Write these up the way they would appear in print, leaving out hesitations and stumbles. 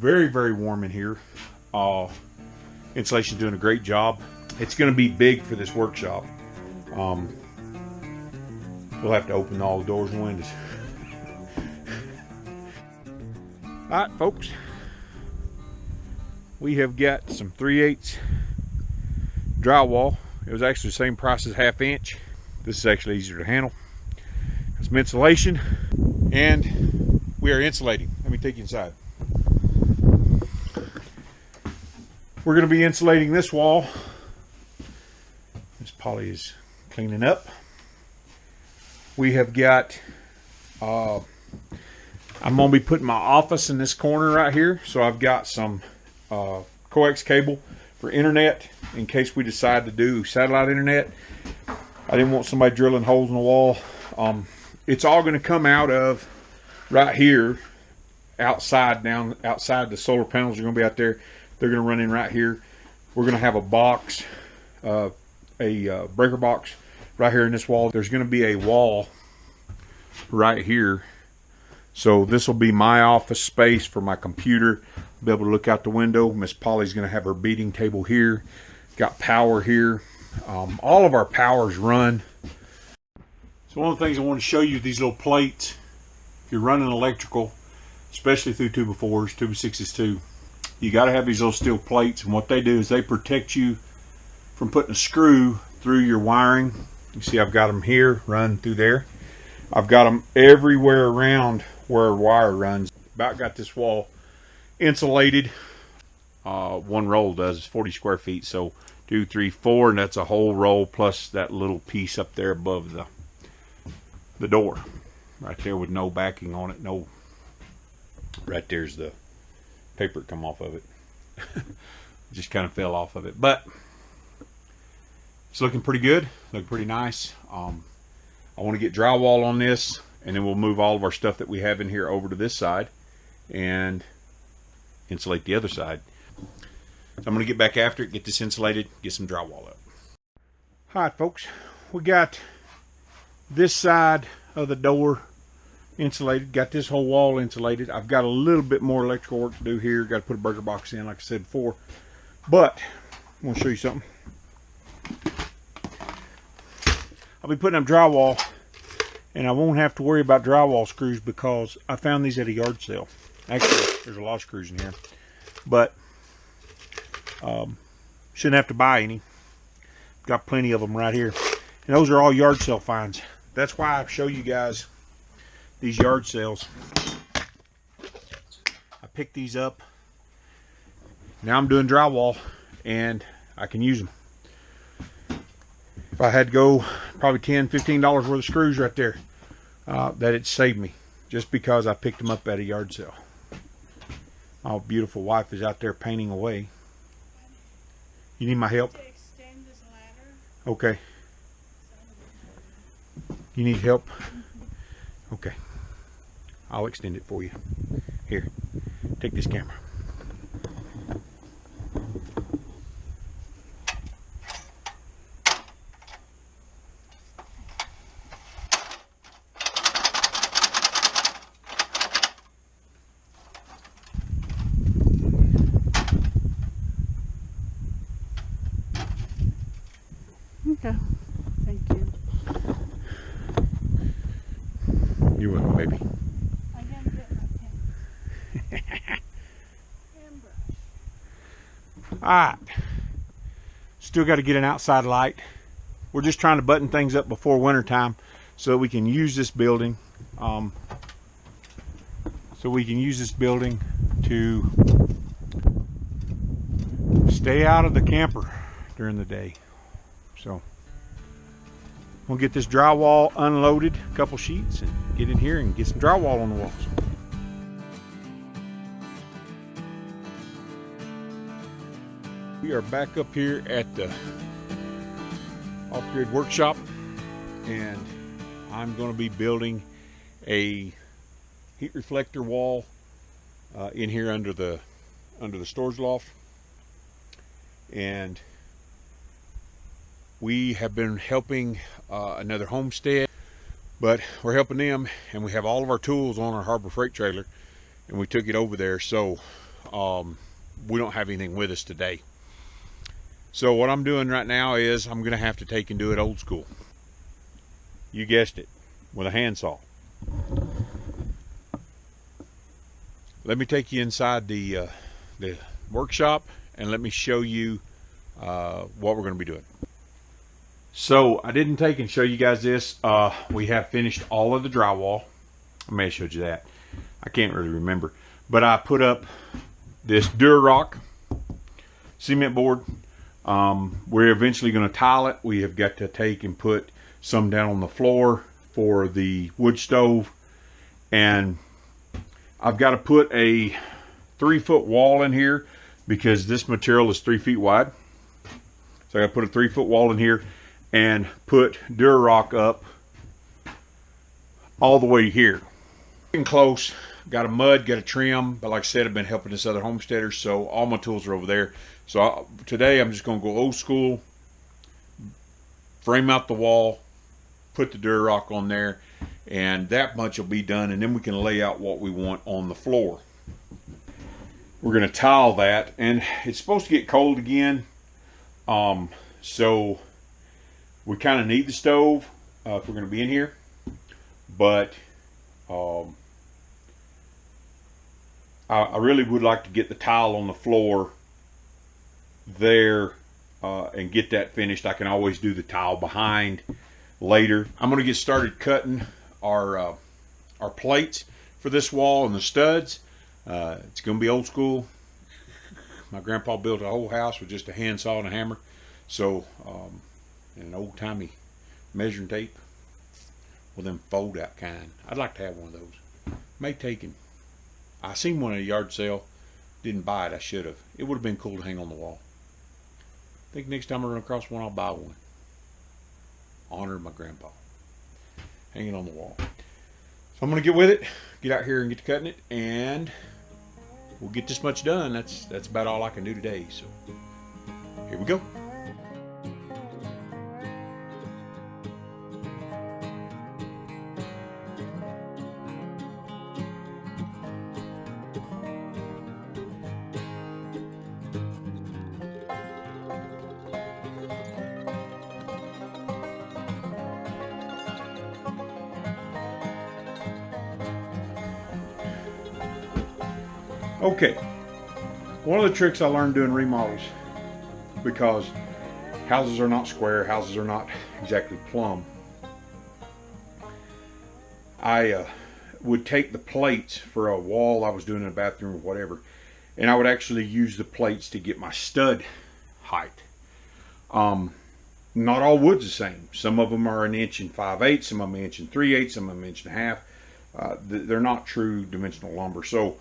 very, very warm in here. Insulation's doing a great job. It's going to be big for this workshop. We'll have to open all the doors and windows. All right, folks. We have got some 3/8 drywall. It was actually the same price as 1/2 inch. This is actually easier to handle. Got some insulation, and we are insulating. Let me take you inside. We're going to be insulating this wall. Miss Polly is cleaning up. We have got, I'm going to be putting my office in this corner right here. So I've got some coax cable for internet in case we decide to do satellite internet. I didn't want somebody drilling holes in the wall. It's all going to come out of right here outside. Down outside, the solar panels are going to be out there. They're going to run in right here. We're going to have a box, a breaker box right here in this wall. There's going to be a wall right here. So this will be my office space for my computer. I'll be able to look out the window. Miss Polly's going to have her beading table here. Got power here. All of our powers run. So one of the things I want to show you, these little plates. If you're running electrical, especially through 2x4s, 2x6s too, you got to have these little steel plates, and what they do is they protect you from putting a screw through your wiring. You see I've got them here, run through there. I've got them everywhere around where wire runs. About got this wall insulated. One roll does 40 square feet, so 2, 3, 4, and that's a whole roll plus that little piece up there above the door right there with no backing on it. No, right there's the paper come off of it. Just kind of fell off of it, but it's looking pretty good, looking pretty nice. I want to get drywall on this, and then we'll move all of our stuff that we have in here over to this side and insulate the other side. So I'm going to get back after it, get this insulated, get some drywall up. All right, folks, we got this side of the door insulated, got this whole wall insulated. I've got a little bit more electrical work to do here. Got to put a breaker box in, like I said before. But I want to show you something. I'll be putting up drywall, and I won't have to worry about drywall screws because I found these at a yard sale. Actually, there's a lot of screws in here, but shouldn't have to buy any. Got plenty of them right here, and those are all yard sale finds. That's why I show you guys these yard sales. I picked these up. Now I'm doing drywall, and I can use them. If I had to go probably $10, $15 worth of screws right there, that it saved me just because I picked them up at a yard sale. My beautiful wife is out there painting away. You need my help? Okay. You need help? Okay. I'll extend it for you. Here, take this camera. Okay, thank you. You're welcome, baby. I gotta get my pen. And brush. Alright. Still got to get an outside light. We're just trying to button things up before winter time so that we can use this building. To stay out of the camper during the day. So we'll get this drywall unloaded, a couple sheets, and get in here and get some drywall on the walls. We are back up here at the off-grid workshop, and I'm going to be building a heat reflector wall in here under the storage loft. And we have been helping another Homestead, but we're helping them, and we have all of our tools on our Harbor Freight trailer, and we took it over there. So we don't have anything with us today. So what I'm doing right now is I'm going to have to take and do it old school. You guessed it, with a handsaw. Let me take you inside the workshop and let me show you what we're going to be doing. So I didn't take and show you guys this. We have finished all of the drywall. I may have showed you that. I can't really remember. But I put up this Durarock cement board. We're eventually going to tile it. We have got to take and put some down on the floor for the wood stove. And I've got to put a 3-foot wall in here because this material is 3 feet wide. So I got to put a 3-foot wall in here and put Durarock up all the way here. Getting close. Got a mud, got a trim, but like I said, I've been helping this other homesteader, so all my tools are over there. So today I'm just going to go old school, frame out the wall, put the Durarock on there, and that much will be done, and then we can lay out what we want on the floor. We're going to tile that, and it's supposed to get cold again, so we kind of need the stove if we're going to be in here, but I really would like to get the tile on the floor there and get that finished. I can always do the tile behind later. I'm going to get started cutting our plates for this wall and the studs. It's going to be old school. My grandpa built a whole house with just a handsaw and a hammer. So, and an old-timey measuring tape. Well, them fold-out kind. I'd like to have one of those. May take him. I seen one at a yard sale. Didn't buy it. I should have. It would have been cool to hang on the wall. I think next time I run across one, I'll buy one. Honor my grandpa. Hang it on the wall. So I'm going to get with it. Get out here and get to cutting it. And we'll get this much done. That's about all I can do today. So here we go. Okay, one of the tricks I learned doing remodels, because houses are not square, houses are not exactly plumb, I would take the plates for a wall I was doing in a bathroom or whatever, and I would actually use the plates to get my stud height. Not all wood's the same. Some of them are 1 5/8 inches, some of them 1 3/8 inches, some of them 1.5 inches. They're not true dimensional lumber. So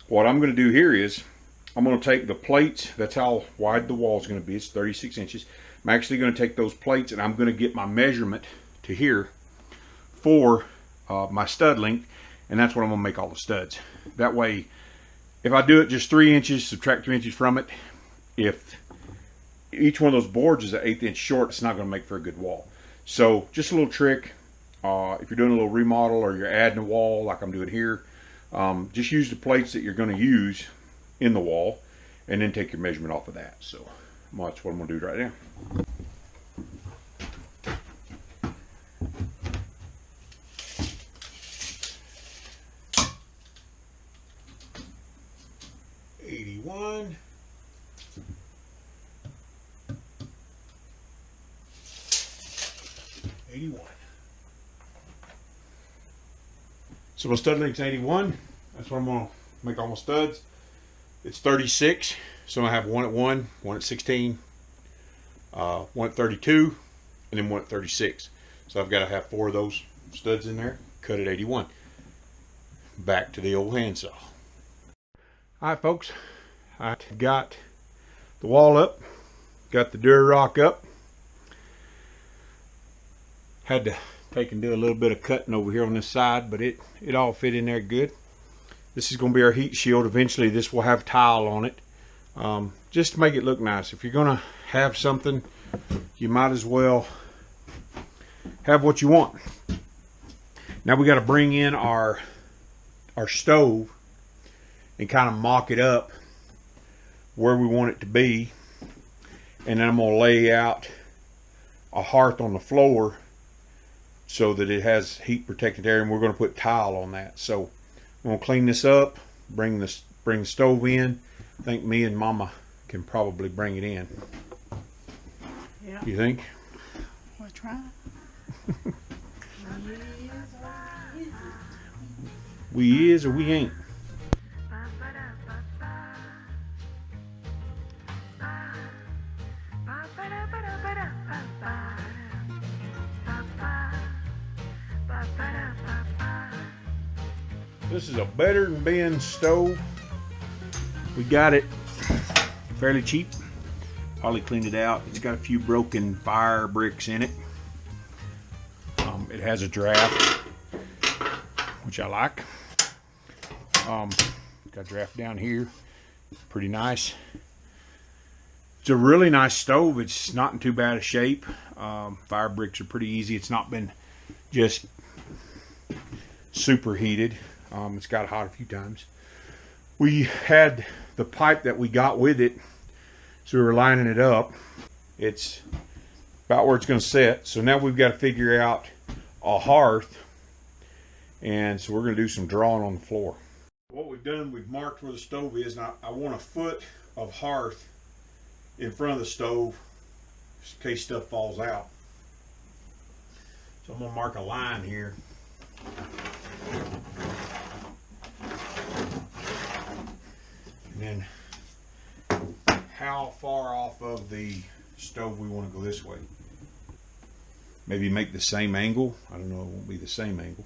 what I'm going to do here is I'm going to take the plates. That's how wide the wall is going to be. It's 36 inches. I'm actually going to take those plates and I'm going to get my measurement to here for my stud length, and that's what I'm going to make all the studs. That way, if I do it just 3 inches, subtract 3 inches from it, if each one of those boards is an 1/8 inch short, it's not going to make for a good wall. So just a little trick. If you're doing a little remodel or you're adding a wall like I'm doing here, just use the plates that you're going to use in the wall and then take your measurement off of that. So that's what I'm going to do right now. $81. So my stud length's 81. That's what I'm going to make all my studs. It's 36. So I have one at 1, one at 16, one at 32, and then one at 36. So I've got to have 4 of those studs in there. Cut at 81. Back to the old handsaw. Alright folks, I got the wall up, got the Durarock up. Had to take and do a little bit of cutting over here on this side, but it all fit in there good. This is going to be our heat shield. Eventually this will have tile on it, just to make it look nice. If you're going to have something, you might as well have what you want. Now we got to bring in our stove and kind of mock it up where we want it to be, and then I'm going to lay out a hearth on the floor so that it has heat protected area, and we're going to put tile on that. So I'm going to clean this up, bring the stove in. I think me and Mama can probably bring it in. Yeah. You think? We'll try. We is or we ain't. This is a Better Than Ben stove. We got it fairly cheap. Holly cleaned it out. It's got a few broken fire bricks in it. It has a draft, which I like. Got a draft down here. Pretty nice. It's a really nice stove. It's not in too bad a shape. Fire bricks are pretty easy. It's not been just super heated. It's got hot a few times. We had the pipe that we got with it, so we were lining it up. It's about where it's going to sit. So now we've got to figure out a hearth, and so we're going to do some drawing on the floor. What we've done, we've marked where the stove is, and I want a foot of hearth in front of the stove just in case stuff falls out. So I'm going to mark a line here. And then how far off of the stove we want to go this way. Maybe make the same angle. I don't know, it won't be the same angle.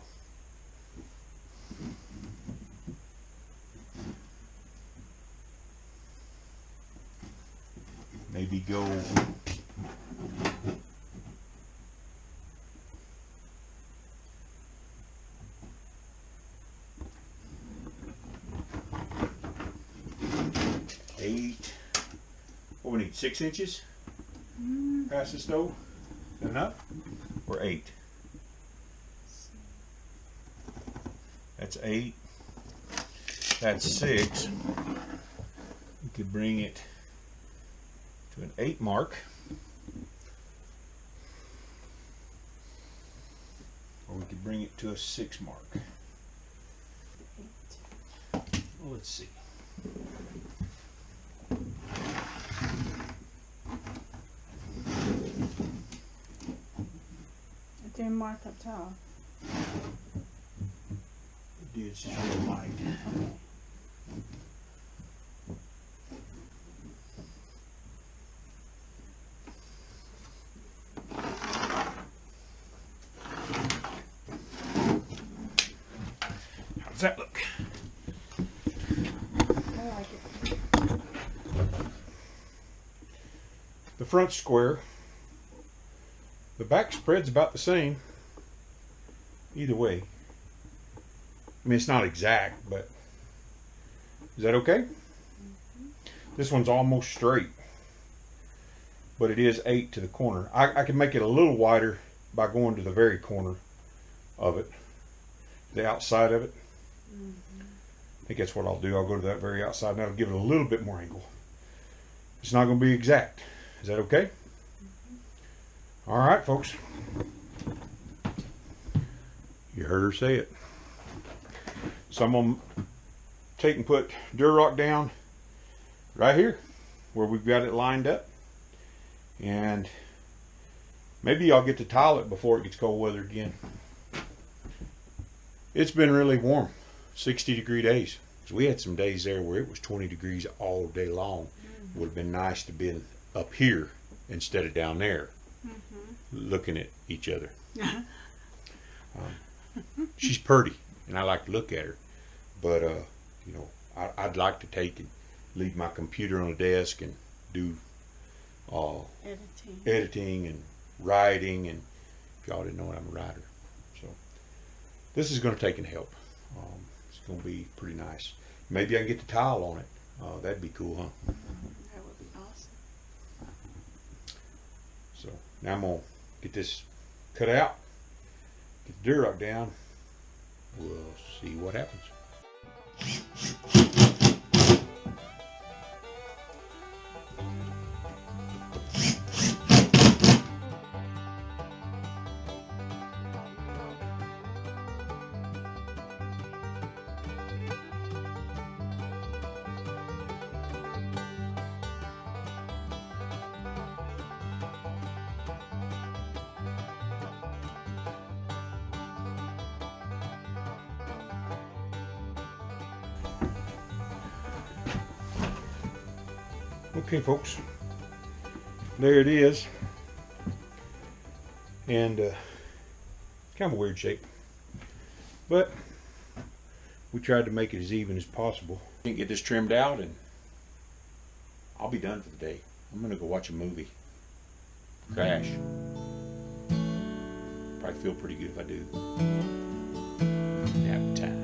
Maybe go eight. What we need, 6 inches past the stove? Enough? Or 8? That's 8. That's 6. We could bring it to an 8 mark. Or we could bring it to a 6 mark. Well, let's see. It didn't mark up top. It did, it's just real light. How does that look? I like it. The front square. The back spread's about the same. Either way. I mean, it's not exact, but is that okay? This one's almost straight, but it is 8 to the corner. I can make it a little wider by going to the very corner of it, the outside of it. I think that's what I'll do. I'll go to that very outside, and that'll give it a little bit more angle. It's not going to be exact. Is that okay? All right, folks. You heard her say it. So I'm going to take and put Durock down right here where we've got it lined up. And maybe I'll get to tile it before it gets cold weather again. It's been really warm, 60-degree days. So we had some days there where it was 20 degrees all day long. Would have been nice to be up here instead of down there, looking at each other. She's pretty, and I like to look at her. But you know, I'd like to take and leave my computer on the desk and do editing and writing. And if y'all didn't know it, I'm a writer. So this is going to take and help. It's going to be pretty nice. Maybe I can get the tile on it. That'd be cool, huh? That would be awesome. So now I'm going to get this cut out, get the Durock down. We'll see what happens. Okay, folks, there it is, and kind of a weird shape, but we tried to make it as even as possible. Can't get this trimmed out, and I'll be done for the day. I'm gonna go watch a movie. Crash. Probably feel pretty good if I do. Nap time.